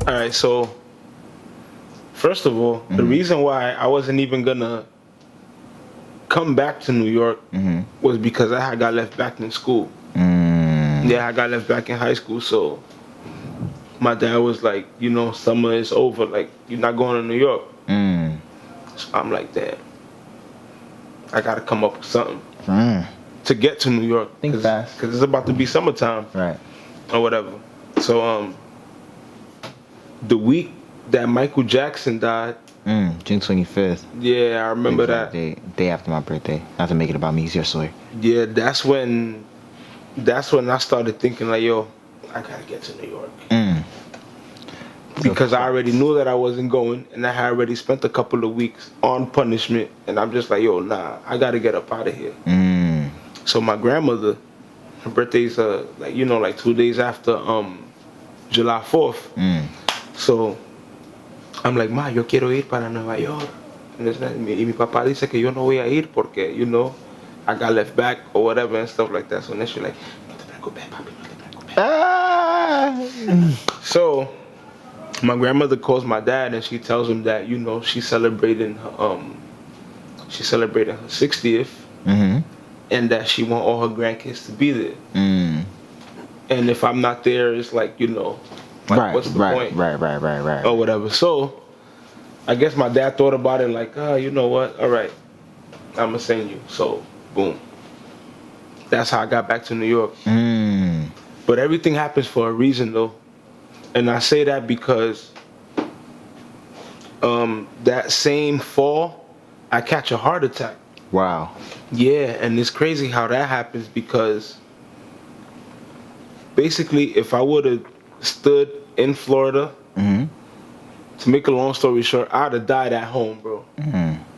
All right, so first of all, the reason why I wasn't even gonna come back to New York was because I had got left back in school. Yeah, I got left back in high school, so my dad was like, you know, summer is over, like, you're not going to New York. So I'm like, damn, I gotta come up with something to get to New York. Think fast. Because it's about to be summertime. Right. Or whatever. So, the week that Michael Jackson died. June 25th. Yeah, I remember that. Day after my birthday. Not to make it about me, he's sorry. Yeah, that's when I started thinking like, yo, I gotta get to New York. Because I already knew that I wasn't going, and I had already spent a couple of weeks on punishment, and I'm just like, yo, nah, I gotta get up out of here. So my grandmother, her birthday's like 2 days after July 4th. So I'm like, ma, yo quiero ir para Nueva York. Y mi papá dice que yo no voy a ir porque, you know, I got left back or whatever and stuff like that. So then she's like, no te preocupes, papi, no te preocupes. So my grandmother calls my dad and she tells him that, you know, she's celebrating her 60th and that she want all her grandkids to be there. And if I'm not there, it's like, you know, like, what's the point? Right. Or whatever. So I guess my dad thought about it like, you know what? All right, I'm gonna send you. So boom. That's how I got back to New York. But everything happens for a reason, though. And I say that because that same fall, I catch a heart attack. Wow. Yeah, and it's crazy how that happens because basically if I would have stood in Florida, to make a long story short, I'd have died at home, bro.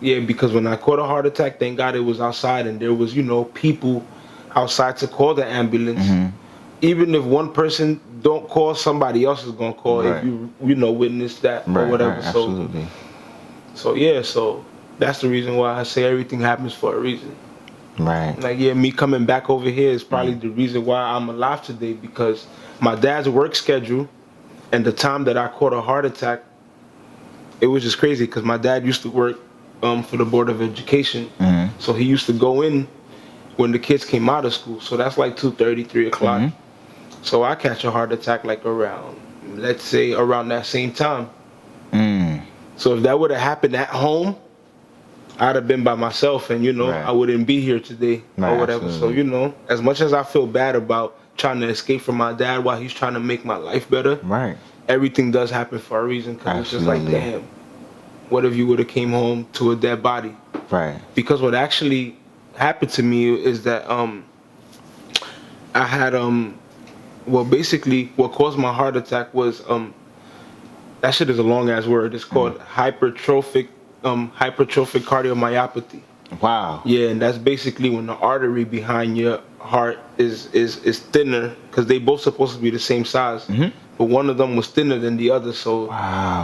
Yeah, because when I caught a heart attack, thank God it was outside and there was, you know, people outside to call the ambulance. Even if one person don't call, somebody else is gonna call if you know, witness that or whatever. Right, absolutely. So that's the reason why I say everything happens for a reason. Right. Like, yeah, me coming back over here is probably the reason why I'm alive today, because my dad's work schedule and the time that I caught a heart attack, it was just crazy because my dad used to work for the Board of Education. So he used to go in when the kids came out of school. So that's like 2:30, 3 o'clock. So I catch a heart attack like around, let's say around that same time. So if that would have happened at home, I'd have been by myself and, you know, I wouldn't be here today or whatever. Absolutely. So, you know, as much as I feel bad about trying to escape from my dad while he's trying to make my life better, everything does happen for a reason, because it's just like, damn, what if you would have came home to a dead body? Because what actually happened to me is that I had well, basically what caused my heart attack was that shit is a long ass word. It's called hypertrophic cardiomyopathy. Wow. Yeah, and that's basically when the artery behind your heart is thinner, because they both supposed to be the same size, but one of them was thinner than the other, so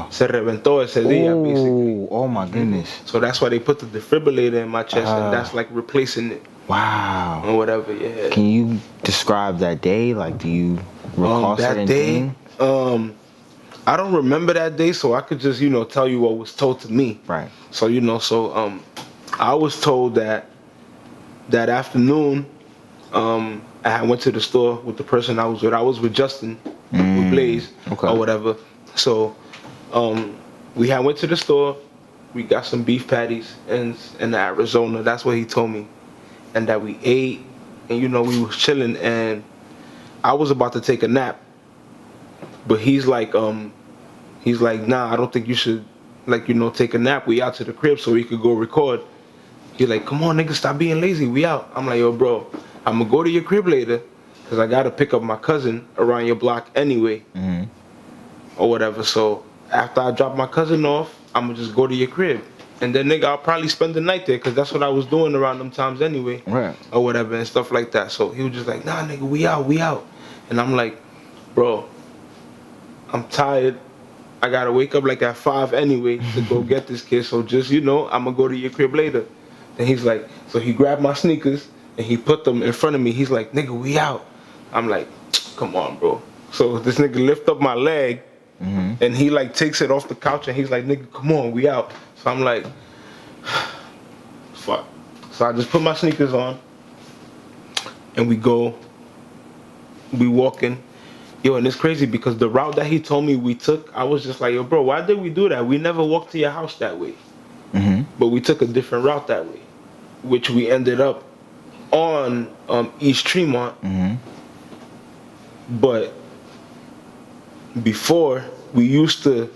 se reventó ese día, basically. Oh my goodness. So that's why they put the defibrillator in my chest, and that's like replacing it. Wow. Or whatever. Yeah. Can you describe that day? Like, do you recall certain things? I don't remember that day, so I could just, you know, tell you what was told to me. Right. So, you know, I was told that afternoon, I went to the store with the person I was with. I was with Justin, with Blaze, or whatever. So, we had went to the store. We got some beef patties in Arizona. That's what he told me. And that we ate, and, you know, we was chilling, and I was about to take a nap. But he's like, nah, I don't think you should, like, you know, take a nap. We out to the crib so we could go record. He's like, come on, nigga, stop being lazy. We out. I'm like, yo, bro, I'm going to go to your crib later because I got to pick up my cousin around your block anyway. Or whatever. So after I drop my cousin off, I'm going to just go to your crib. And then, nigga, I'll probably spend the night there because that's what I was doing around them times anyway. Right. Or whatever and stuff like that. So he was just like, nah, nigga, we out. And I'm like, bro, I'm tired. I gotta wake up like at 5 anyway to go get this kid. So just, you know, I'm gonna go to your crib later. Then he's like, so he grabbed my sneakers and he put them in front of me. He's like, nigga, we out. I'm like, come on, bro. So this nigga lift up my leg And he like takes it off the couch and he's like, nigga, come on, we out. So I'm like, fuck. So I just put my sneakers on and we walking. Yo, and it's crazy because the route that he told me we took, I was just like, yo, bro, why did we do that? We never walked to your house that way. But we took a different route that way, which we ended up on East Tremont. But before, we used to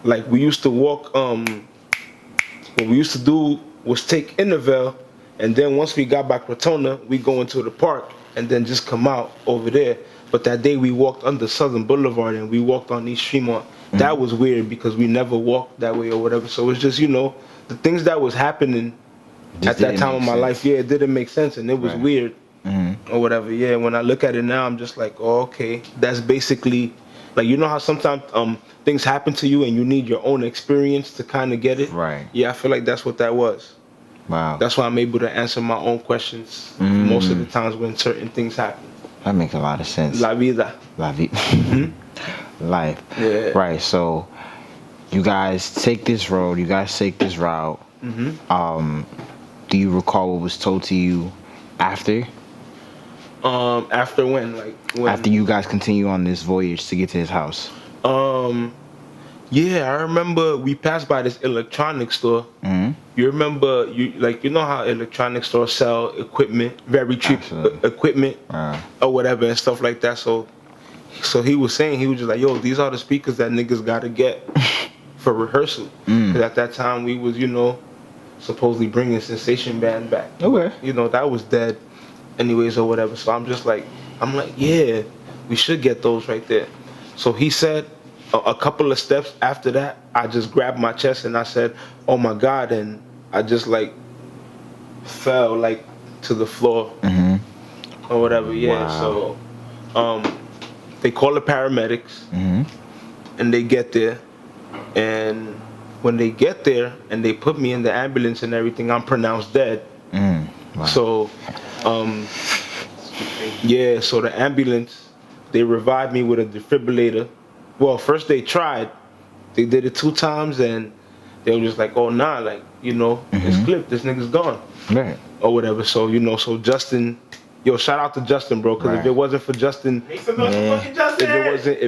walk, what we used to do was take Intervale, and then once we got back Rotona, we go into the park and then just come out over there. But that day we walked under Southern Boulevard and we walked on East Tremont. That was weird because we never walked that way or whatever. So it's just, you know, the things that was happening at that time of my life, yeah, it didn't make sense and it was weird or whatever. Yeah, when I look at it now, I'm just like, oh, okay, that's basically, like, you know how sometimes things happen to you and you need your own experience to kind of get it? Right. Yeah, I feel like that's what that was. Wow. That's why I'm able to answer my own questions most of the times when certain things happen. That makes a lot of sense. La vida. La vida. Life. Yeah. Right, so you guys take this road, you guys take this route. Do you recall what was told to you after? After when? After you guys continue on this voyage to get to his house? Yeah, I remember we passed by this electronics store. You remember, you know how electronics stores sell equipment, very cheap equipment or whatever and stuff like that. So he was saying, he was just like, yo, these are the speakers that niggas gotta get for rehearsal. Because at that time we was, you know, supposedly bringing Sensation Band back. Okay. You know, that was dead anyways or whatever. So I'm like, yeah, we should get those right there. So he said, a couple of steps after that, I just grabbed my chest and I said, oh my God, and I just like fell like to the floor or whatever. Yeah. Wow. So they call the paramedics and they get there, and when they get there and they put me in the ambulance and everything, I'm pronounced dead. Wow. So yeah, so the ambulance, they revived me with a defibrillator. Well, first they tried. They did it 2 times and they were just like, oh, nah, like, you know, it's clipped. This nigga's gone. Right. Or whatever. So, you know, so Justin, yo, shout out to Justin, bro. Because if it wasn't for Justin, if it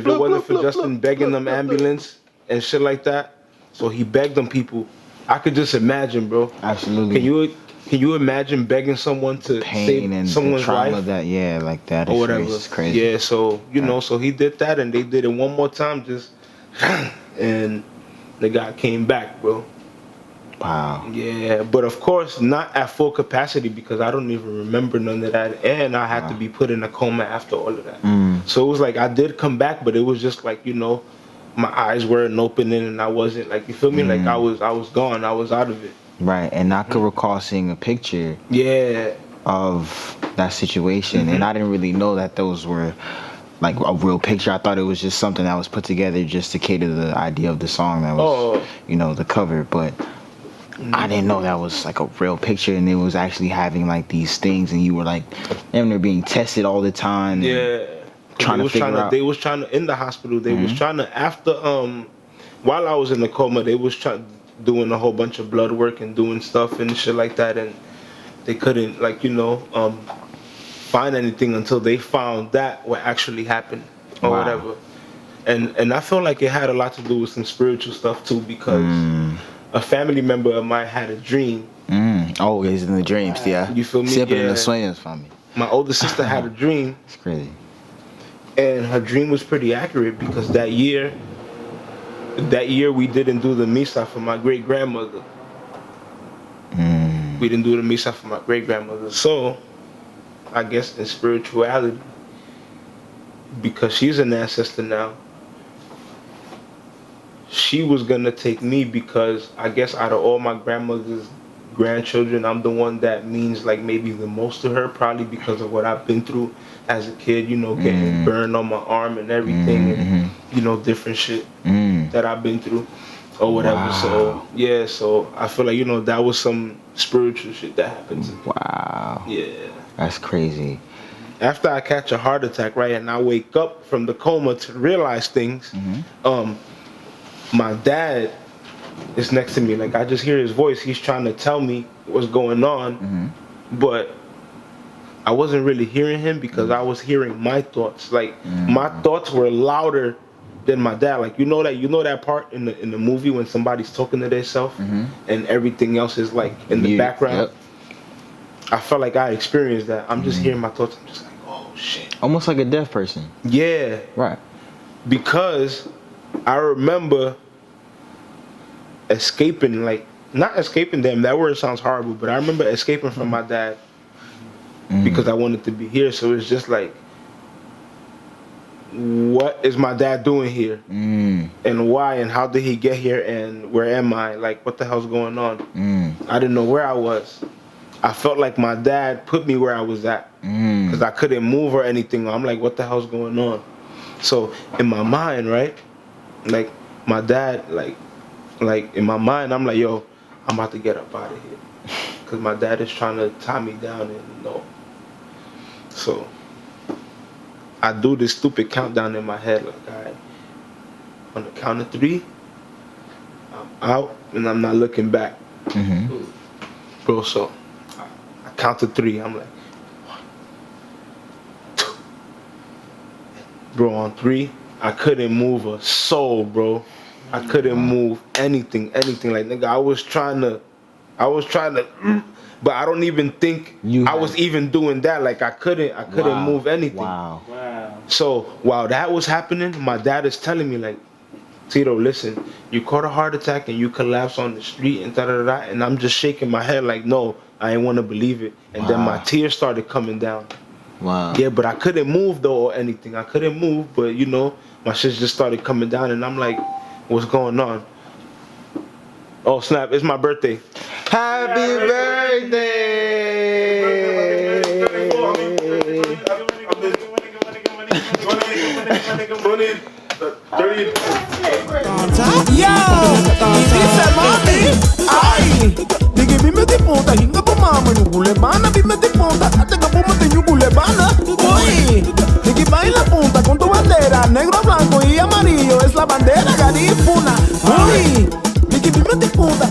wasn't for Justin begging them ambulance and shit like that, so he begged them people, I could just imagine, bro. Absolutely. Can you imagine begging someone to pain save and someone's trauma life? that, yeah, like that. Or whatever. It's crazy. Yeah, so, you know, so he did that and they did it one more time, just, and the guy came back, bro. Wow. Yeah, but of course, not at full capacity because I don't even remember none of that. And I had to be put in a coma after all of that. So it was like I did come back, but it was just like, you know, my eyes weren't opening and I wasn't, like, you feel me? Like I was gone. I was out of it. Right, and I could recall seeing a picture of that situation, and I didn't really know that those were like a real picture. I thought it was just something that was put together just to cater to the idea of the song that was, you know, the cover, but I didn't know that was like a real picture, and it was actually having like these things, and you were like, they're being tested all the time. Yeah, trying to figure out. They was trying to, in the hospital, they was trying to, after, while I was in the coma, they was doing a whole bunch of blood work and doing stuff and shit like that, and they couldn't, like, you know, find anything until they found that what actually happened or whatever. And I feel like it had a lot to do with some spiritual stuff too, because a family member of mine had a dream. Oh, he's in the dreams, yeah. You feel me? Sipping in the swings for me. My older sister had a dream. It's crazy. And her dream was pretty accurate because that year we didn't do the misa for my great grandmother. We didn't do the misa for my great grandmother. So, I guess in spirituality, because she's an ancestor now, she was gonna take me because I guess out of all my grandmother's grandchildren, I'm the one that means like maybe the most to her, probably because of what I've been through as a kid, you know, getting burned on my arm and everything, and you know, different shit that I've been through or whatever. Wow. So yeah, so I feel like, you know, that was some spiritual shit that happened to me. Wow. Yeah. That's crazy. after I catch a heart attack, right, and I wake up from the coma to realize things, my dad is next to me. Like, I just hear his voice. He's trying to tell me what's going on, but I wasn't really hearing him because I was hearing my thoughts. Like, my thoughts were louder than my dad. Like, you know that part in the movie when somebody's talking to themselves and everything else is like in the background. Yep. I felt like I experienced that. I'm just hearing my thoughts. I'm just like, oh shit. Almost like a deaf person. Yeah. Right. Because I remember escaping, like, not escaping them. That word sounds horrible, but I remember escaping from my dad because I wanted to be here. So it's just like, what is my dad doing here? And why? And how did he get here? And where am I? Like, what the hell's going on? I didn't know where I was. I felt like my dad put me where I was at because I couldn't move or anything. I'm like, what the hell's going on? So in my mind, right, like my dad, like in my mind, I'm like, yo, I'm about to get up out of here because my dad is trying to tie me down and no. So I do this stupid countdown in my head, like, all right, on the count of 3, I'm out and I'm not looking back. Bro, so I count to 3, I'm like, 1, 2. Bro, on 3, I couldn't move a soul, bro. I couldn't move anything. Like, nigga, I was trying to, but I don't even think I was even doing that. Like, I couldn't move anything. Wow. So while that was happening, my dad is telling me, like, Tito, listen, you caught a heart attack and you collapsed on the street and da-da-da-da. And I'm just shaking my head like, no, I ain't want to believe it. And then my tears started coming down. Wow. Yeah, but I couldn't move, though, or anything. I couldn't move, but, you know, my shit just started coming down. And I'm like, what's going on? Oh, snap, it's my birthday. Happy birthday! Yo, dice mami, ay, digi bime di punta, hinga po mama yung gulebana, bime di punta, ate ka pumate yung gulebana, uy, digi baila punta con tu bandera, negro, blanco y amarillo, es la bandera Garifuna, uy, digi bime di punta,